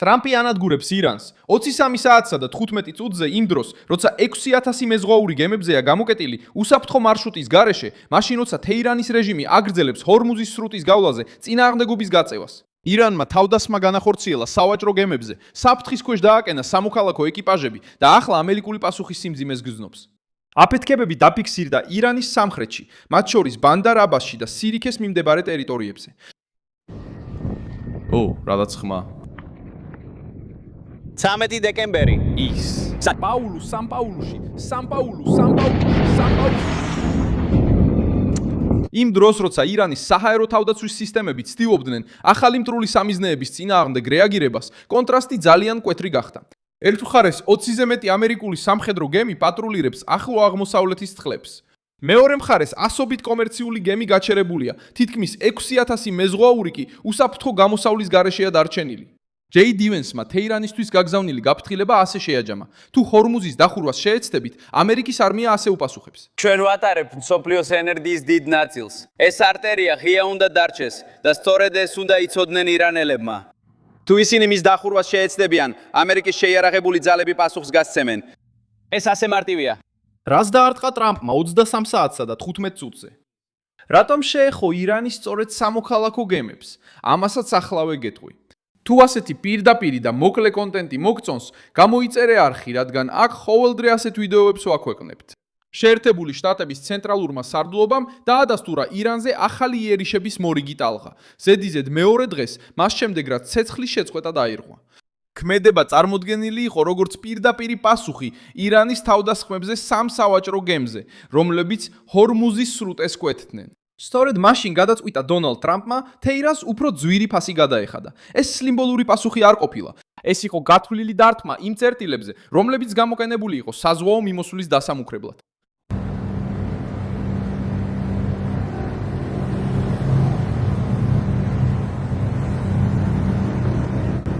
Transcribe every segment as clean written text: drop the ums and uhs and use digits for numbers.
ტრამპი ანადგურებს ირანს 23 საათსა და 15 წუთზე იმ დროს, როცა 6000 მეზღვაური გემებზეა გამოკეტილი უსაფრთხო მარშრუტის გარეშე, მაშინ როცა თეირანის რეჟიმი აგრძელებს ჰორმუზის სრუტის გავლაზე წინააღმდეგობის გაწევას. ირანმა თავდასხმა განახორციელა სავაჭრო გემებზე, საფრთხის ქვეშ დააკენა სამოქალაქო ეკიპაჟები და ახლა ამერიკული პასუხის სიმძიმეს გრძნობს. აფეთქებები დაფიქსირდა ირანის სამხრეთში, მათ შორის ბანდარ აბასში და სირიქეს მიმდებარე ტერიტორიებზე. რადაც ხმა. 13 დეკემბერი. ის. სამპაულუში. იმ დროს, როცა ირანის საჰაერო თავდაცვის სისტემები ცდილობდნენ ახალი მტრული სამიზნეების წინააღმდეგ რეაგირებას, კონტრასტი ძალიან მკვეთრი გახდა. ერთ მხარეს 20-ზე მეტი ამერიკული სამხედრო გემი პატრულირებს ახლო აღმოსავლეთის წყლებს. მეორე მხარეს ასობით კომერციული გემი გაჩერებულია, თითქმის 6000 მეზღვაური კი უსაფრთხო გამოსავლის გარეშეა დარჩენილი. ჯეი დივენსმა თეირანისთვის გაგზავნილი გაფრთხილება ასე შეაჯამა. თუ ჰორმუზის დახურვას შეეცდებით, ამერიკის არმია ასე უპასუხებს. ჩვენ ვატარებთ მსოფლიოს ენერგიის დიდ ნაწილს. ეს არტერია ღია უნდა დარჩეს და სწორედ ეს უნდა იცოდნენ ირანელებმა. თუ ისინი მის დახურვას შეეცდებიან, ამერიკის შეიარაღებული ძალები პასუხს გასცემენ. ეს ასე მარტივია. რას დაარტყა ტრამპმა 23 საათსა და 15 წუთზე? რატომ შეეხო ირანის სწორედ სამოქალაქო გემებს? ამასაც ახლავე გეტყვი. თუ ასეთი პირდაპირი და მოკლე კონტენტი მოგწონს, გამოიწერე არხი, რადგან აქ ყოველდღე ასეთ ვიდეოებს ვაქვეყნებთ. შეერთებული შტატების ცენტრალურმა სარდლობამ დაადასტურა ირანზე ახალი იერიშების მორიგი ტალღა. ზედიზედ მეორე დღეს, მას შემდეგ რაც ცეცხლის შეწყვეტა დაირღვა. ქმედება წარმოდგენილი იყო როგორც პირდაპირი პასუხი ირანის თავდასხმებზე სამ სავაჭრო გემზე, რომლებიც ჰორმუზის სრუტეს კვეთდნენ. სწორედ მაშინ გადაწყვიტა დონალდ ტრამპმა თეირანს უფრო ძვირი ფასი გადაეხადა. ეს სიმბოლური პასუხი არ ყოფილა. ეს იყო გათვლილი დარტყმა იმ წერტილებზე, რომლებიც გამოყენებული იყო საზღვაო მიმოსვლის დასამუქრებლად.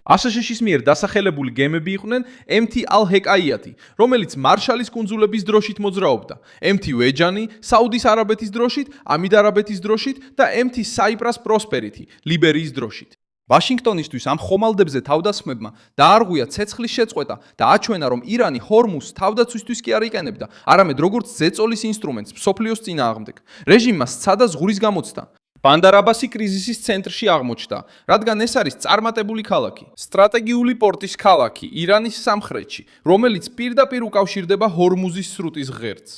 აშშ-ის მიერ დასახელებული გემები იყვნენ MT Al-Hekayati, რომელიც მარშალის კუნძულების დროშით მოძრაობდა, MT Wejani, საუდის არაბეთის დროშით, ამიდ არაბეთის დროშით და MT Cyprus Prosperity, ლიბერიის დროშით. ვაშინგტონისთვის ამ ხომალდებზე თავდასხმებმა დაარღვია ცეცხლის შეწყვეტა და აჩვენა, რომ ირანი ჰორმუზს თავდაცვისთვის კი არ იყენებდა, არამედ როგორც ზეწოლის ინსტრუმენტს მსოფლიოს წინააღმდეგ. რეჟიმმა სცადა ზღურის გამოცდა. ბანდარ აბასი კრიზისის ცენტრში აღმოჩნდა, რადგან ეს არის წარმატებული ქალაქი, სტრატეგიული პორტის ქალაქი ირანის სამხრეთში, რომელიც პირდაპირ უკავშირდება ჰორმუზის სრუტის ღერძს.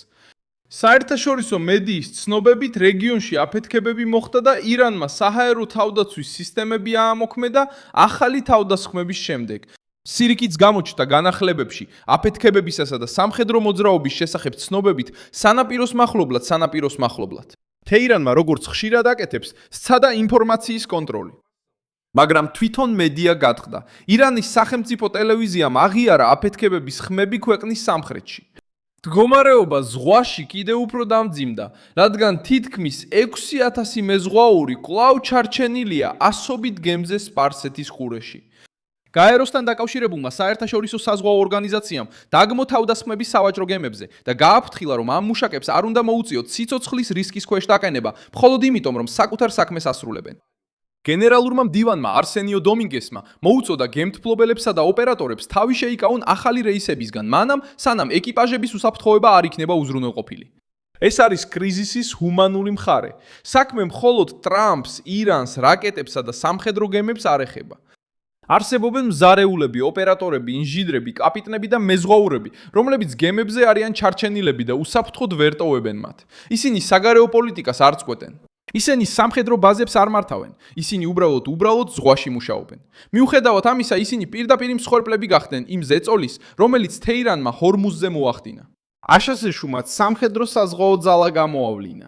საერთაშორისო მედიის ცნობებით რეგიონში აფეთქებები მოხდა და ირანმა საჰაერო თავდაცვის სისტემები აამოქმედა ახალი თავდასხმების შემდეგ. სირიკიც გამოჩნდა განახლებებში აფეთქებებისასა და სამხედრო მოძრაობის შესახებ ცნობებით სანაპიროს მახლობლად. თეირანმა როგორც ხშირად აკეთებს, სცადა ინფორმაციის კონტროლი. მაგრამ თვითონ მედია გატყდა. ირანის სახელმწიფო ტელევიზიამ აღიარა აფეთქებების ხმები ქვეყნის სამხრეთში. მდგომარეობა ზღვაში კიდევ უფრო დამძიმდა, რადგან თითქმის 6000 მეზღვაური კვლავ ჩარჩენილია ასობით გემზე სპარსეთის ყურეში. გაეროსთან დაკავშირებულმა საერთაშორისო საზღვაო ორგანიზაციამ დაგმო თავდასხმების სავაჭრო გემებზე და გააფრთხილა, რომ ამ მუშაკებს არ უნდა მოუწიოთ სიცოცხლის რისკის ქვეშ დაყენება, მხოლოდ იმიტომ, რომ საკუთარ საქმეს ასრულებენ. გენერალურმა მდივანმა არსენიო დომინგესმა მოუწოდა გემთფლობელებსა და ოპერატორებს თავი შეიკავონ ახალი რეისებისგან, მანამ სანამ ეკიპაჟების უსაფრთხოება არ იქნება უზრუნველყოფილი. ეს არის კრიზისის ჰუმანური მხარე. საქმე მხოლოდ ტრამპს, ირანს, რაკეტებსა და სამხედრო გემებს არ ეხება. არსებობენ მზარეულები, ოპერატორები, ინჟინრები, კაპიტნები და მეზღვაურები, რომლებიც გემებზე არიან ჩარჩენილები და უსაფრთხოდ ვერ ტოვებენ მათ. ისინი საგარეო პოლიტიკას არ წყვეტენ. ისინი სამხედრო ბაზებს არ მართავენ. ისინი უბრალოდ ზღვაში მუშაობენ. მიუხედავად ამისა, ისინი პირდაპირ მსხვერპლები გახდნენ იმ ზეწოლის, რომელიც თეირანმა ჰორმუზზე მოახდინა. აშშ-ს მათ სამხედრო საზღვაო ძალა გამოავლინა.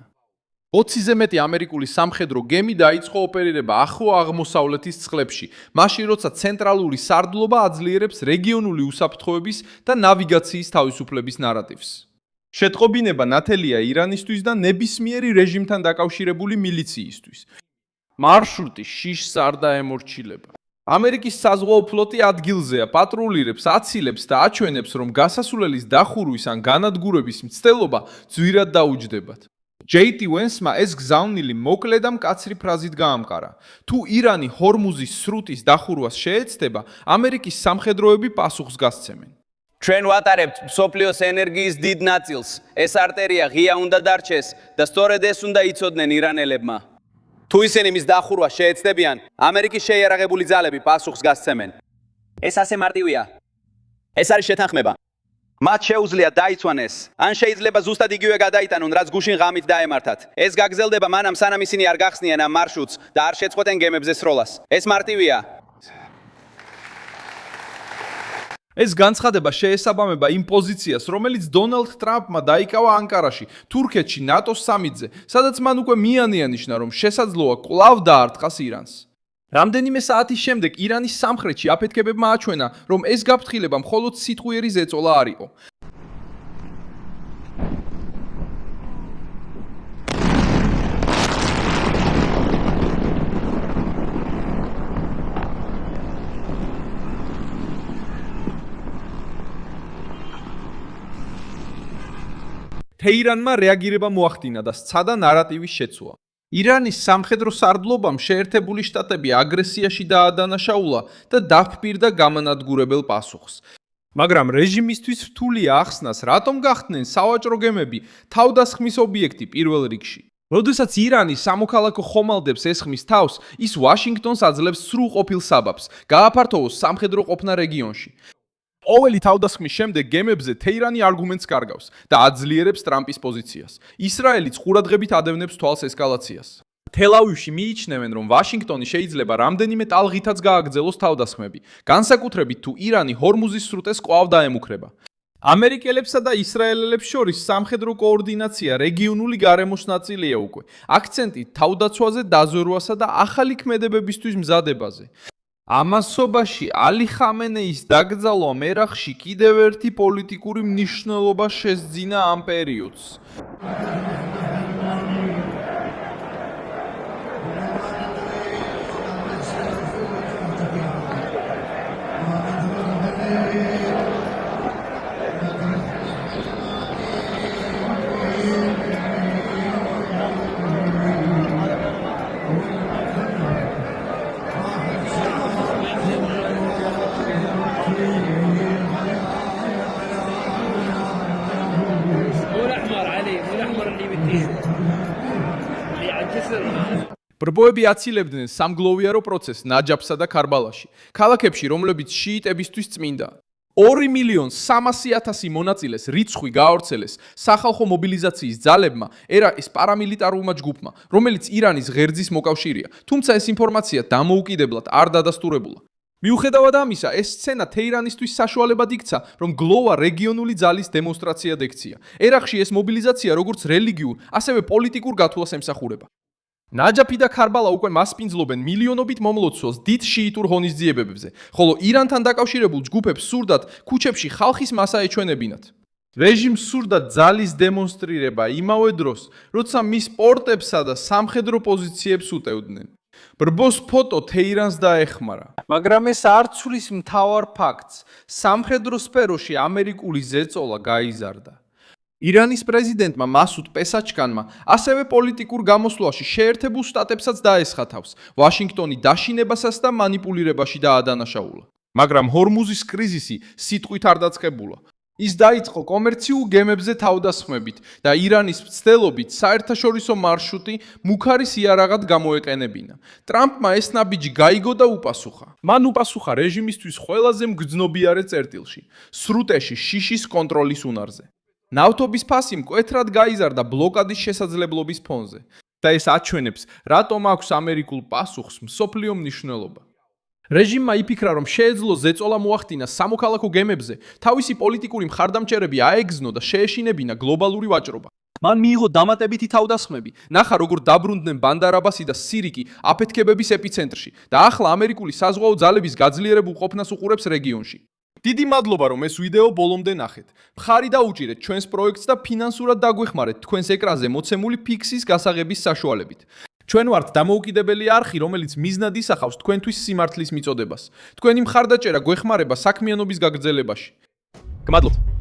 20-ზე მეტი ამერიკული სამხედრო გემი დაიწყო ოპერირება ახლო აღმოსავლეთის წყლებში, მაშინ როცა ცენტრალური სარდლობა აძლიერებს რეგიონული უსაფრთხოების და ნავიგაციის თავისუფლების ნარატივს. შეტყობინება ნათელია ირანისთვის და ნებისმიერი რეჟიმთან დაკავშირებული მილიციისთვის. მარშრუტი შიშს არ დაემორჩილება. ამერიკის საზღვაო ფლოტი ადგილზეა, პატრულირებს, აცილებს და აჩვენებს, რომ გასასვლელის დახურვის ან განადგურების მცდელობა ძვირად დაუჯდებათ. JT Vance-მა ეს გზავნილი მოკლე და მკაცრი ფრაზით გაამყარა. თუ ირანი ჰორმუზის სრუტის დახურვას შეეცდება, ამერიკის სამხედროები პასუხს გასცემენ. ჩვენ ვატარებთ მსოფლიოს ენერგიის დიდ ნაწილს. ეს არტერია ღია უნდა დარჩეს და სწორედ ეს უნდა იცოდნენ ირანელებმა. თუ ისინი მის დახურვას შეეცდებიან, ამერიკის შეიარაღებული ძალები პასუხს გასცემენ. ეს ასე მარტივია. ეს არის შეთანხმება. მათ შეუძლია დაიცვანეს, ან შეიძლება ზუსტად იგივე გადაიტანონ, რაც გუშინ ღამით დაემართათ. ეს გაგრძელდება მანამ სანამ ისინი არ გახსნიან ამ მარშრუტს და არ შეწყვეტენ გემებზე სროლას. ეს მარტივია. ეს განცხადება შეესაბამება იმ პოზიციას, რომელიც დონალდ ტრამპმა დაიკავა ანკარაში, თურქეთში, ნატოს სამიტზე, სადაც მან უკვე მიანიანიშნა, რომ შესაძლოა კვლავ დაარტყას ირანს. რამდენიმე საათის შემდეგ ირანის სამხრეთში აფეთქებებმა აჩვენა, რომ ეს გაფრთხილება მხოლოდ სიტყვიერი ზეწოლა არ იყო. თეირანმა რეაგირება მოახდინა და სცადა ნარატივის შეცვლა. ირანის სამხედრო სარდლობამ შეერთებული შტატები აგრესიაში დაადანაშაულა და დაფპირდა გამანადგურებელ პასუხს. მაგრამ რეჟიმისთვის რთულია ახსნას, რატომ გახდნენ სავაჭრო გემები თავდასხმის ობიექტი პირველ რიგში. როდესაც ირანი სამოქალაქო ხომალდებს ესხმის თავს, ის ვაშინგტონს აძლევს სრულყოფილ საბაბს, გააფართოვოს სამხედრო ყოფნა რეგიონში. ყოველი თავდასხმის შემდეგ გემებზე თეირანი არგუმენტს კარგავს და აძლიერებს ტრამპის პოზიციას. ისრაელიც ყურადღებით ადევნებს თვალს ესკალაციას. თელ-ავივში მიიჩნევენ, რომ ვაშინგტონი შეიძლება რამდენიმე ტალღითაც გააგრძელოს თავდასხმები, განსაკუთრებით თუ ირანი ჰორმუზის სრუტეს კვლავ დაემუქრება. ამერიკელებსა და ისრაელელებს შორის სამხედრო კოორდინაცია რეგიონული გარემოს ნაწილია უკვე. აქცენტი თავდაცვაზე, დაზვერვასა და ახალი ქმედებებისთვის მზადებაზე. ამასობაში ალი ხამენეის დაკრძალვა მერახში კიდევ ერთი პოლიტიკური მნიშვნელობა შესძინა ამ პერიოდს. ბრბოები აცილებდნენ სამგლოვიარო პროცესს ნაჯაფსა და ქარბალაში, ქალაქებში, რომლებიც შიიტებისთვის წმინდა. 2.300.000 მონაწილეს რიცხვი გაავრცელეს სახალხო მობილიზაციის ძალებმა, ერაყის პარამილიტარულმა ჯგუფმა, რომელიც ირანის ღერძის მოკავშირეა, თუმცა ეს ინფორმაცია დამოუკიდებლად არ დადასტურებულა. მიუხედავად ამისა, ეს სცენა თეირანისთვის საშუალებად იქცა, რომ გლოვა რეგიონული ძალის დემონსტრაციად ექცია. ერაყში ეს მობილიზაცია როგორც რელიგიურ, ასევე პოლიტიკურ გათვლას ემსახურება. ნაჯაფი და ქარბალა უკვე მასპინძლობენ მილიონობით მომლოცველს დიდ შიიტურ ღონისძიებებზე, ხოლო ირანთან დაკავშირებულ ჯგუფებს სურდათ ქუჩებში ხალხის მასა ეჩვენებინათ. რეჟიმს სურდა ძალის დემონსტრირება იმავე დროს, როცა მის პორტებსა და სამხედრო პოზიციებს უტევდნენ. ბრბოს ფოტო თეირანს დაეხმარა, მაგრამ ეს არ ცვლის მთავარ ფაქტს, სამხედრო სფეროში ამერიკული ზეწოლა გაიზარდა. ირანის პრეზიდენტმა მასუდ პესაჩკანმა ასევე პოლიტიკურ გამოსვლაში შეერთებულ შტატებსაც დაესხა თავს, ვაშინგტონი დაშინებასაც და манипуლირებაში დაადანაშაულა. მაგრამ ჰორმუზის კრიზისი სიტყვით არ დაწყებულა. ის დაიწყო კომერციულ გემებზე თავდასხმებით და ირანის მცდელობით საერთაშორისო მარშრუტი მუქარის იარაღად გამოეყენებინა. ტრამპმა ეს ნაბიჯი გაიგო და უპასუხა. მან უპასუხა რეჟიმისთვის ყველაზე მგრძნობიარე წერტილში, სრუტეში შიშის კონტროლის უნარზე. ნავთობის ფასი მკვეთრად გაიზარდა ბლოკადის შესაძლებლობის ფონზე და ეს აჩვენებს, რატომ აქვს ამერიკულ პასუხს მსოფლიო მნიშვნელობა. რეჟიმმა იფიქრა, რომ შეეძლო ზეწოლა მოახდინა სამოქალაქო გემებზე, თავისი პოლიტიკური მხარდამჭერები აეგზნო და შეეშინებინა გლობალური ვაჭრობა. მან მიიღო დამატებითი თავდასხმები, ნახა როგორ დაბრუნდნენ ბანდარ აბასი და სირიკი აფეთქებების ეპიცენტრში და ახლა ამერიკული საზღვაო ძალების გაძლიერებულ ყოფნას უყურებს რეგიონში. დიდი მადლობა, რომ ეს ვიდეო ბოლომდე ნახეთ. მხარი დაუჭირეთ ჩვენს პროექტს და ფინანსურად დაგვეხმარეთ თქვენს ეკრანზე მოცემული ფიქსის გასაღების საშუალებით. ჩვენ ვართ დამოუკიდებელი არხი, რომელიც მიზნად ისახავს თქვენთვის სიმართლის მიწოდებას. თქვენი მხარდაჭერა გვეხმარება საქმიანობის გაგრძელებაში. გმადლობთ.